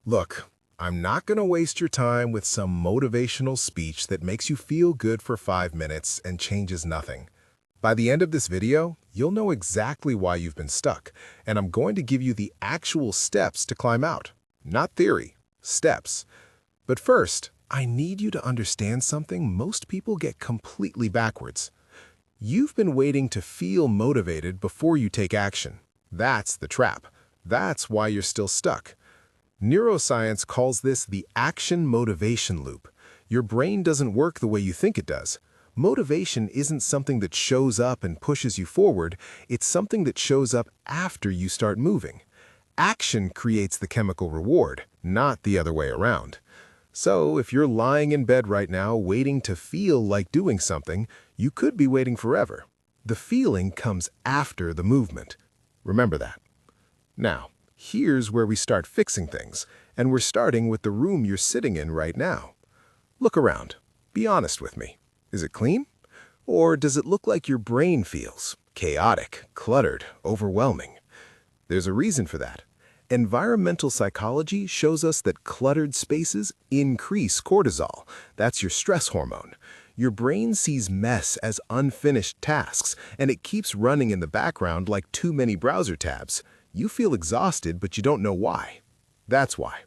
Look, I'm not going to waste your time with some motivational speech that makes you feel good for 5 minutes and changes nothing. By the end of this video, you'll know exactly why you've been stuck, and I'm going to give you the actual steps to climb out. Not theory, steps. But first, I need you to understand something most people get completely backwards. You've been waiting to feel motivated before you take action. That's the trap. That's why you're still stuck. Neuroscience calls this the action motivation loop. Your brain doesn't work the way you think it does. Motivation isn't something that shows up and pushes you forward, it's something that shows up after you start moving. Action creates the chemical reward, not the other way around. So, if you're lying in bed right now waiting to feel like doing something, you could be waiting forever. The feeling comes after the movement. Remember that. Now, here's where we start fixing things, and we're starting with the room you're sitting in right now. Look around. Be honest with me. Is it clean? Or does it look like your brain feels chaotic, cluttered, overwhelming? There's a reason for that. Environmental psychology shows us that cluttered spaces increase cortisol. That's your stress hormone. Your brain sees mess as unfinished tasks, and it keeps running in the background like too many browser tabs. You feel exhausted, but you don't know why. That's why.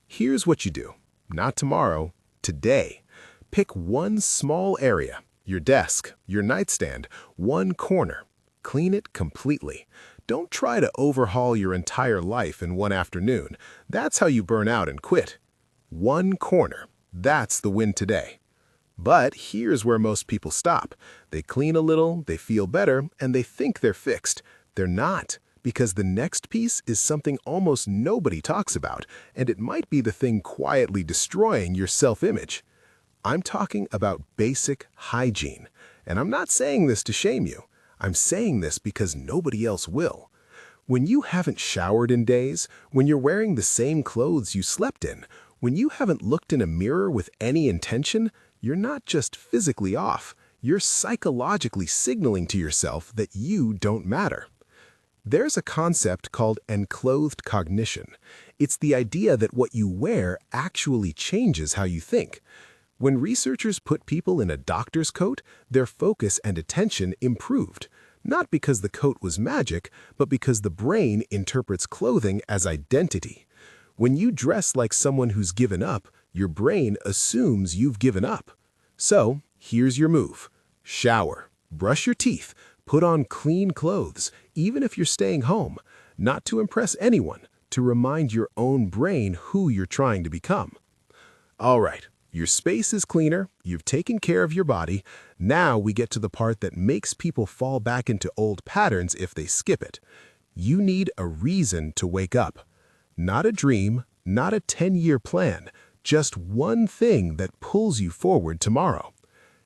Here's what you do. Not tomorrow, today. Pick one small area, your desk, your nightstand, one corner. Clean it completely. Don't try to overhaul your entire life in one afternoon. That's how you burn out and quit. One corner. That's the win today. But here's where most people stop. They clean a little, they feel better, and they think they're fixed. They're not, because the next piece is something almost nobody talks about, and it might be the thing quietly destroying your self-image. I'm talking about basic hygiene, and I'm not saying this to shame you. I'm saying this because nobody else will. When you haven't showered in days, when you're wearing the same clothes you slept in, when you haven't looked in a mirror with any intention, you're not just physically off, you're psychologically signaling to yourself that you don't matter. There's a concept called enclothed cognition. It's the idea that what you wear actually changes how you think. When researchers put people in a doctor's coat, their focus and attention improved. Not because the coat was magic, but because the brain interprets clothing as identity. When you dress like someone who's given up, your brain assumes you've given up. So, here's your move. Shower, brush your teeth, put on clean clothes, even if you're staying home. Not to impress anyone, to remind your own brain who you're trying to become. All right. Your space is cleaner, you've taken care of your body. Now we get to the part that makes people fall back into old patterns if they skip it. You need a reason to wake up. Not a dream, not a 10-year plan, just one thing that pulls you forward tomorrow.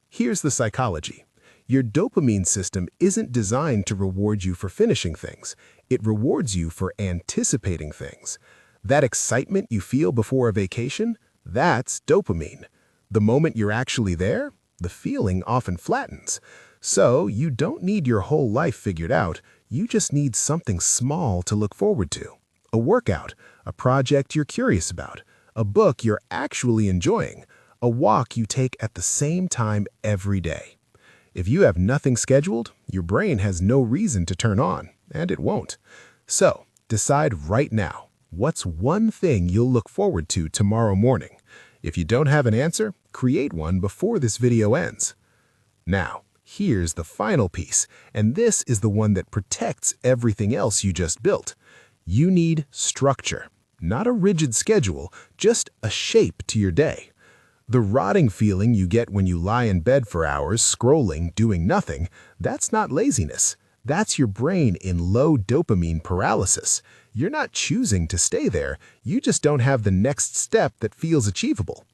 Here's the psychology. Your dopamine system isn't designed to reward you for finishing things. It rewards you for anticipating things. That excitement you feel before a vacation, that's dopamine. The moment you're actually there, the feeling often flattens. So you don't need your whole life figured out, you just need something small to look forward to. A workout, a project you're curious about, a book you're actually enjoying, a walk you take at the same time every day. If you have nothing scheduled, your brain has no reason to turn on, and it won't. So, decide right now. What's one thing you'll look forward to tomorrow morning? If you don't have an answer, create one before this video ends. Now, here's the final piece, and this is the one that protects everything else you just built. You need structure. Not a rigid schedule, just a shape to your day. The rotting feeling you get when you lie in bed for hours scrolling, doing nothing, that's not laziness. That's your brain in low dopamine paralysis. You're not choosing to stay there, you just don't have the next step that feels achievable.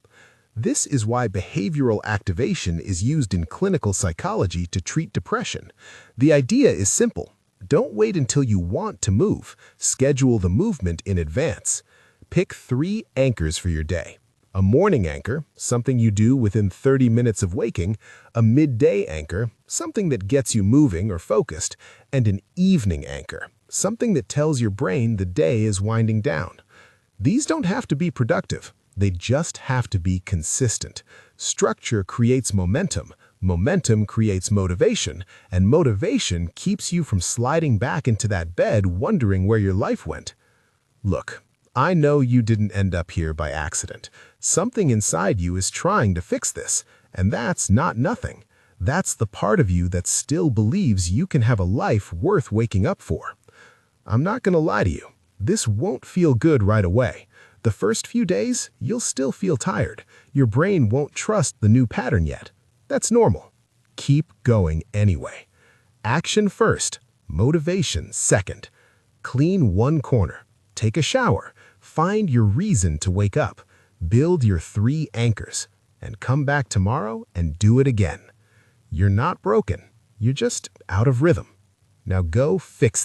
This is why behavioral activation is used in clinical psychology to treat depression. The idea is simple. Don't wait until you want to move. Schedule the movement in advance. Pick 3 anchors for your day. A morning anchor, something you do within 30 minutes of waking, a midday anchor, something that gets you moving or focused, and an evening anchor, something that tells your brain the day is winding down. These don't have to be productive. They just have to be consistent. Structure creates momentum. Momentum creates motivation, and motivation keeps you from sliding back into that bed wondering where your life went. Look, I know you didn't end up here by accident. Something inside you is trying to fix this, and that's not nothing. That's the part of you that still believes you can have a life worth waking up for. I'm not going to lie to you. This won't feel good right away. The first few days, you'll still feel tired. Your brain won't trust the new pattern yet. That's normal. Keep going anyway. Action first, motivation second. Clean one corner. Take a shower. Find your reason to wake up. Build your 3 anchors. And come back tomorrow and do it again. You're not broken. You're just out of rhythm. Now go fix that.